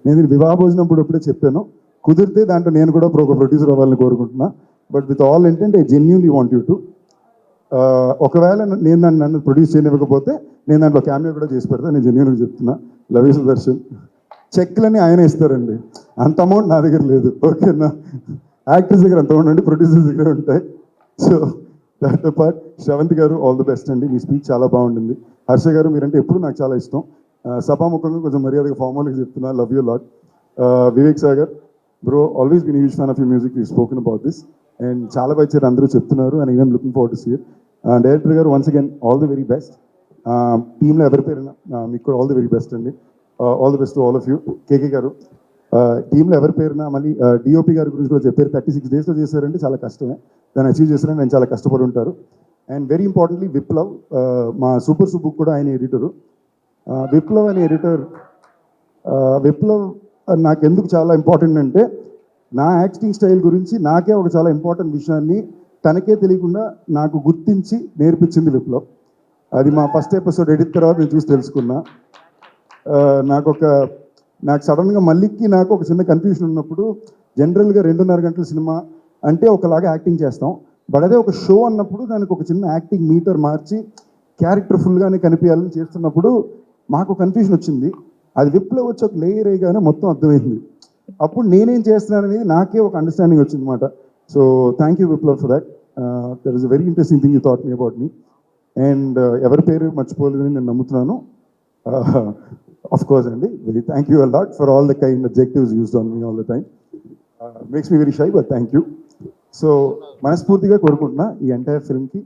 నేను వివాహ భోజనం అప్పుడే చెప్పాను, కుదిరితే దాంట్లో నేను కూడా ఒక ప్రొడ్యూసర్ అవ్వాలని కోరుకుంటున్నా. But with all intent I genuinely want you to, ఒకవేళ నేను నన్ను ప్రొడ్యూస్ చేయనివ్వకపోతే నేను దాంట్లో క్యామియో కూడా చేసి పెడతా. నేను జెన్యూన్గా చెప్తున్నా. Love you Sudarshan. చెక్లని ఆయన ఇస్తారండి, అంత అమౌంట్ నా దగ్గర లేదు. ఓకేనా, యాక్టర్స్ దగ్గర అంత అమౌంట్ అండి, ప్రొడ్యూసర్స్ దగ్గర ఉంటాయి. So that part. శ్రవంతి గారు ఆల్ ది బెస్ట్ అండి, మీ స్పీచ్ చాలా బాగుంటుంది. హర్ష గారు మీరంటే ఎప్పుడు నాకు చాలా ఇష్టం. సభాముఖంగా కొంచెం మర్యాదగా ఫార్మల్గా చెప్తున్నా, love you lot. Vivek Sagar bro, always been huge fan of you music, you spoken about this and చాలా బాగా అందరూ చెప్తున్నారు and even looking forward to see it. Director గారు once again all the very best. టీంలో ఎవరి పేరున్నా మీకు కూడా ఆల్ ది వెరీ బెస్ట్ అండి. All the best to all of you. KK గారు టీంలో ఎవరి పేరునా, మళ్ళీ డిఓపి గారి గురించి కూడా చెప్పారు. 36 daysలో చేశారంటే చాలా కష్టమే, దాన్ని అచీవ్ చేశారని నేను చాలా కష్టపడి ఉంటారు. అండ్ వెరీ ఇంపార్టెంట్లీ విప్లవ్, మా సూపర్ సూబుక్ కూడా ఆయన ఎడిటరు. విప్లవ్ అనే ఎడిటర్, విప్లవ్ నాకు ఎందుకు చాలా ఇంపార్టెంట్ అంటే, నా యాక్టింగ్ స్టైల్ గురించి నాకే ఒక చాలా ఇంపార్టెంట్ విషయాన్ని తనకే తెలియకుండా నాకు గుర్తించి నేర్పించింది విప్లవ్. అది మా ఫస్ట్ ఎపిసోడ్ ఎడిట్ తర్వాత నేను చూసి తెలుసుకున్నా. నాకు సడన్గా మల్లికి నాకు ఒక చిన్న కన్ఫ్యూషన్ ఉన్నప్పుడు, జనరల్గా 2.5 గంటల సినిమా అంటే ఒకలాగా యాక్టింగ్ చేస్తాం, బట్ అదే ఒక షో అన్నప్పుడు దానికి ఒక చిన్న యాక్టింగ్ మీటర్ మార్చి క్యారెక్టర్ ఫుల్గానే కనిపించాలని చేస్తున్నప్పుడు మాకు కన్ఫ్యూషన్ వచ్చింది. అది విప్లవ్ వచ్చి ఒక లేయర్ అయ్యగానే మొత్తం అర్థమైంది. అప్పుడు నేనేం చేస్తున్నాను అనేది నాకే ఒక అండర్స్టాండింగ్ వచ్చింది అనమాట. So thank you Viplav for that. That is a very interesting thing you thought me about me. And ఎవరి పేరు మర్చిపోలేదని నేను నమ్ముతున్నాను. Of course, Andy. Thank you a lot for all the kind adjectives used on me all the time. Makes me very shy, but thank you. So, మనస్ఫూర్తిగా కోరుకుంటున్నా ఈ entire ఫిల్మ్కి,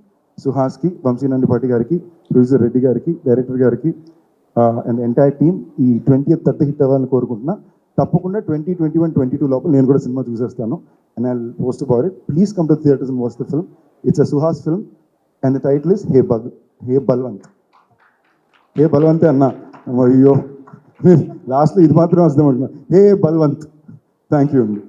సుహాస్కి, Vamsi Nandipati గారికి, producer Reddy గారికి, director గారికి అండ్ ఎంటైర్ టీమ్ ఈ 20th పెద్ద hit అవ్వాలని కోరుకుంటున్నా. తప్పకుండా 2021, 22 లోపల నేను కూడా సినిమా చూసేస్తాను. And I post about it. Please come to theatres and watch the film. It's a Suhas film and the title is hey Balwant. Hey బల్వంతే అన్నా, అయ్యో లాస్ట్లో ఇది మాత్రం వస్తామంటున్నా. హే బల్వంత్. థ్యాంక్ యూ అండి.